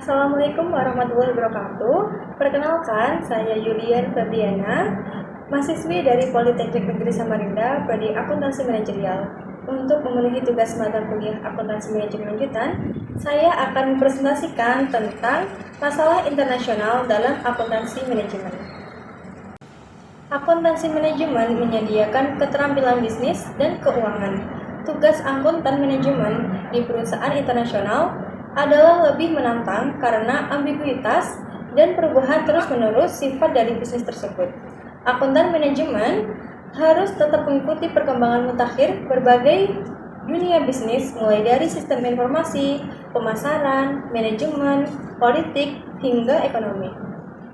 Assalamualaikum warahmatullahi wabarakatuh. Perkenalkan, saya Yulian Febriana, mahasiswi dari Politeknik Negeri Samarinda, Prodi Akuntansi Manajerial. Untuk memenuhi tugas mata kuliah Akuntansi Manajemen Lanjutan, saya akan mempresentasikan tentang masalah internasional dalam akuntansi manajemen. Akuntansi manajemen menyediakan keterampilan bisnis dan keuangan. Tugas akuntan manajemen di perusahaan internasional adalah lebih menantang karena ambiguitas dan perubahan terus-menerus sifat dari bisnis tersebut. Akuntan manajemen harus tetap mengikuti perkembangan mutakhir berbagai dunia bisnis, mulai dari sistem informasi, pemasaran, manajemen, politik, hingga ekonomi.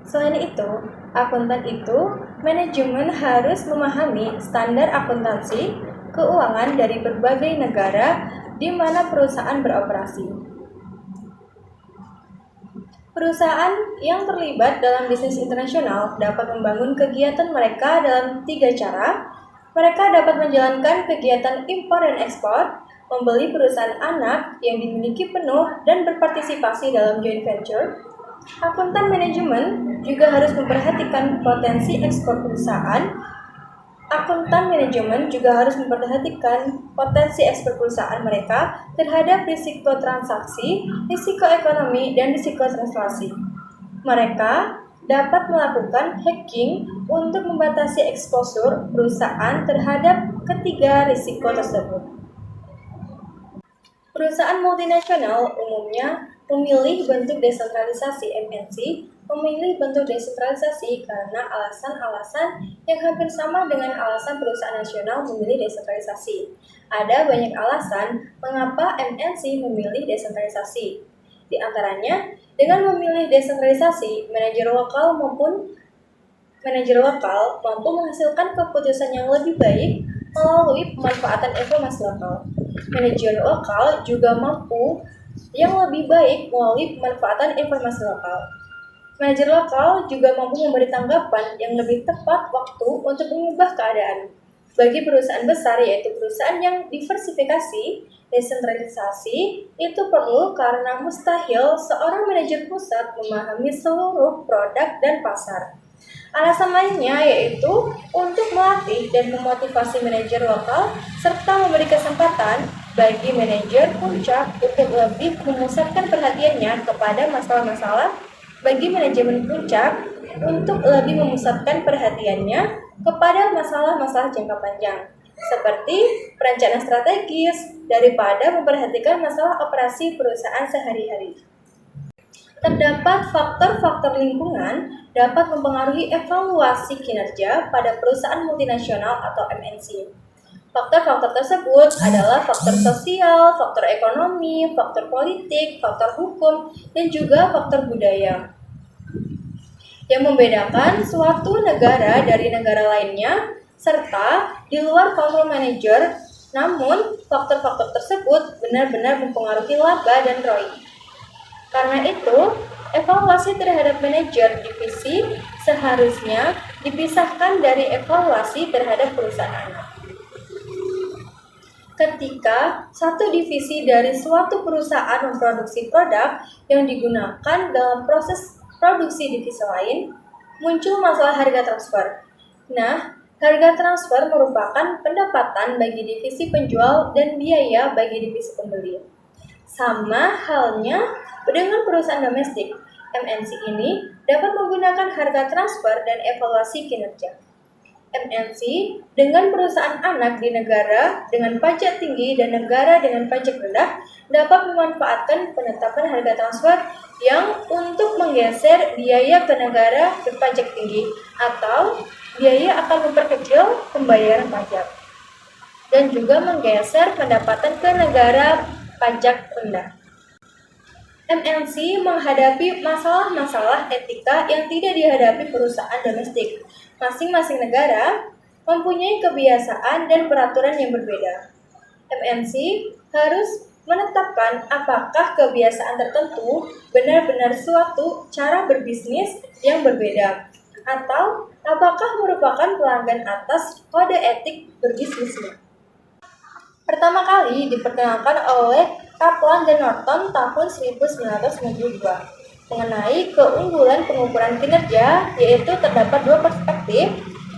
Selain itu, manajemen harus memahami standar akuntansi keuangan dari berbagai negara di mana perusahaan beroperasi. Perusahaan yang terlibat dalam bisnis internasional dapat membangun kegiatan mereka dalam 3 cara. Mereka dapat menjalankan kegiatan impor dan ekspor, membeli perusahaan anak yang dimiliki penuh dan berpartisipasi dalam joint venture. Akuntan manajemen juga harus memperhatikan potensi ekspor perusahaan. Akuntan manajemen juga harus memperhatikan potensi ekspor perusahaan mereka terhadap risiko transaksi, risiko ekonomi, dan risiko translasi. Mereka dapat melakukan hedging untuk membatasi eksposur perusahaan terhadap ketiga risiko tersebut. Perusahaan multinasional umumnya memilih bentuk desentralisasi (MNC), memilih bentuk desentralisasi karena alasan-alasan yang hampir sama dengan alasan perusahaan nasional memilih desentralisasi. Ada banyak alasan mengapa MNC memilih desentralisasi. Di antaranya, dengan memilih desentralisasi, manajer lokal mampu menghasilkan keputusan yang lebih baik melalui pemanfaatan informasi lokal. Manajer lokal juga mampu yang lebih baik melalui pemanfaatan informasi lokal. Manajer lokal juga mampu memberi tanggapan yang lebih tepat waktu untuk mengubah keadaan. Bagi perusahaan besar, yaitu perusahaan yang diversifikasi, desentralisasi itu perlu karena mustahil seorang manajer pusat memahami seluruh produk dan pasar. Alasan lainnya yaitu untuk melatih dan memotivasi manajer lokal serta memberi kesempatan bagi manajer puncak untuk lebih memusatkan perhatiannya kepada masalah-masalah bagi manajemen puncak untuk lebih memusatkan perhatiannya kepada masalah-masalah jangka panjang, seperti perencanaan strategis daripada memperhatikan masalah operasi perusahaan sehari-hari. Terdapat faktor-faktor lingkungan dapat mempengaruhi evaluasi kinerja pada perusahaan multinasional atau MNC. Faktor-faktor tersebut adalah faktor sosial, faktor ekonomi, faktor politik, faktor hukum, dan juga faktor budaya. Yang membedakan suatu negara dari negara lainnya, serta di luar kontrol manajer, namun faktor-faktor tersebut benar-benar mempengaruhi laba dan ROI. Karena itu, evaluasi terhadap manajer divisi seharusnya dipisahkan dari evaluasi terhadap perusahaan anak. Ketika satu divisi dari suatu perusahaan memproduksi produk yang digunakan dalam proses produksi divisi lain, muncul masalah harga transfer. Nah, harga transfer merupakan pendapatan bagi divisi penjual dan biaya bagi divisi pembeli. Sama halnya dengan perusahaan domestik, MNC ini dapat menggunakan harga transfer dan evaluasi kinerja. MNC dengan perusahaan anak di negara dengan pajak tinggi dan negara dengan pajak rendah dapat memanfaatkan penetapan harga transfer yang untuk menggeser biaya ke negara berpajak tinggi atau biaya akan memperkecil pembayaran pajak dan juga menggeser pendapatan ke negara pajak rendah. MNC menghadapi masalah-masalah etika yang tidak dihadapi perusahaan domestik. Masing-masing negara mempunyai kebiasaan dan peraturan yang berbeda. MNC harus menetapkan apakah kebiasaan tertentu benar-benar suatu cara berbisnis yang berbeda, atau apakah merupakan pelanggan atas kode etik berbisnisnya. Pertama kali diperkenalkan oleh Kaplan dan Norton tahun 1992. Mengenai keunggulan pengukuran kinerja, yaitu terdapat dua perspektif,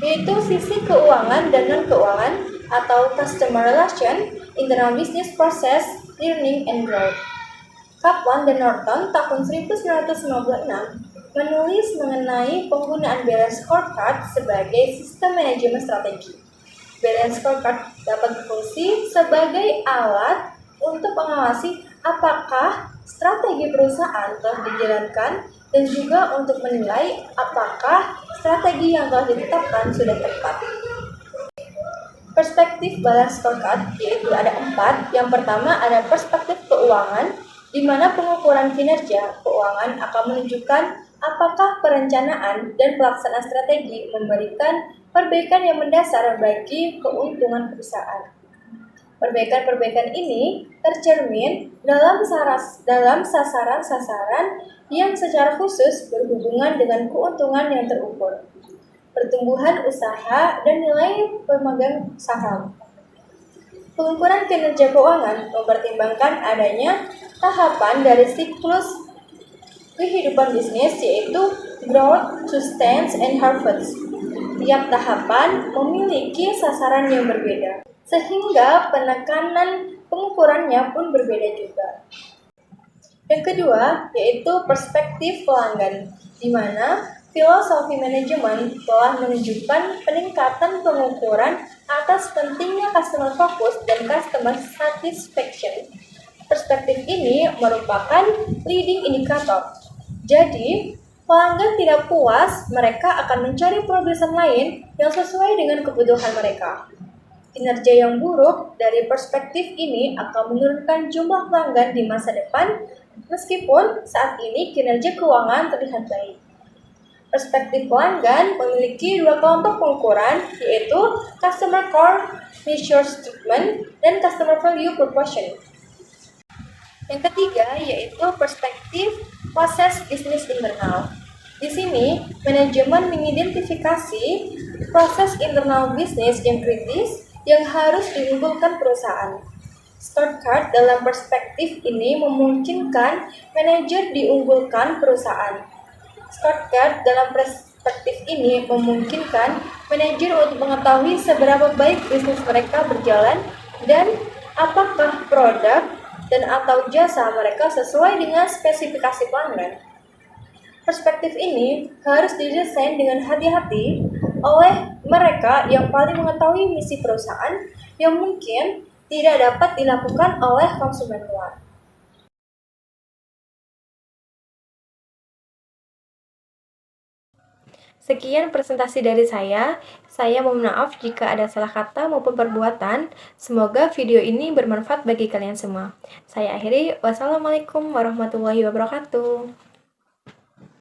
yaitu sisi keuangan dan non-keuangan atau customer relation, internal business process, learning and growth. Kaplan dan Norton tahun 1996 menulis mengenai penggunaan balance scorecard sebagai sistem manajemen strategi. Balance scorecard dapat berfungsi sebagai alat untuk mengawasi apakah strategi perusahaan telah dijalankan dan juga untuk menilai apakah strategi yang telah ditetapkan sudah tepat. Perspektif balance scorecard yaitu ada 4. Yang pertama ada perspektif keuangan, di mana pengukuran kinerja keuangan akan menunjukkan apakah perencanaan dan pelaksanaan strategi memberikan perbaikan yang mendasar bagi keuntungan perusahaan. Perbaikan-perbaikan ini tercermin dalam sasaran-sasaran yang secara khusus berhubungan dengan keuntungan yang terukur, pertumbuhan usaha, dan nilai pemegang saham. Pengukuran kinerja keuangan mempertimbangkan adanya tahapan dari siklus kehidupan bisnis, yaitu growth, sustain, and harvest. Tiap tahapan memiliki sasaran yang berbeda, sehingga penekanan pengukurannya pun berbeda juga. Yang kedua, yaitu perspektif pelanggan, di mana filosofi manajemen telah menunjukkan peningkatan pengukuran atas pentingnya customer focus dan customer satisfaction. Perspektif ini merupakan leading indicator. Jadi, pelanggan tidak puas, mereka akan mencari produsen lain yang sesuai dengan kebutuhan mereka. Kinerja yang buruk dari perspektif ini akan menurunkan jumlah pelanggan di masa depan, meskipun saat ini kinerja keuangan terlihat baik. Perspektif pelanggan memiliki dua kelompok pengukuran, yaitu Customer Core Measure Statement dan Customer Value Proportion. Yang ketiga yaitu perspektif proses bisnis internal. Di sini, manajemen mengidentifikasi proses internal bisnis yang kritis yang harus diunggulkan perusahaan. Scorecard dalam perspektif ini memungkinkan manajer diunggulkan perusahaan. Scorecard dalam perspektif ini memungkinkan manajer untuk mengetahui seberapa baik bisnis mereka berjalan dan apakah produk dan atau jasa mereka sesuai dengan spesifikasi pelanggan. Perspektif ini harus didesain dengan hati-hati oleh mereka yang paling mengetahui misi perusahaan yang mungkin tidak dapat dilakukan oleh konsumen luar. Sekian presentasi dari saya. Saya mohon maaf jika ada salah kata maupun perbuatan. Semoga video ini bermanfaat bagi kalian semua. Saya akhiri. Wassalamualaikum warahmatullahi wabarakatuh.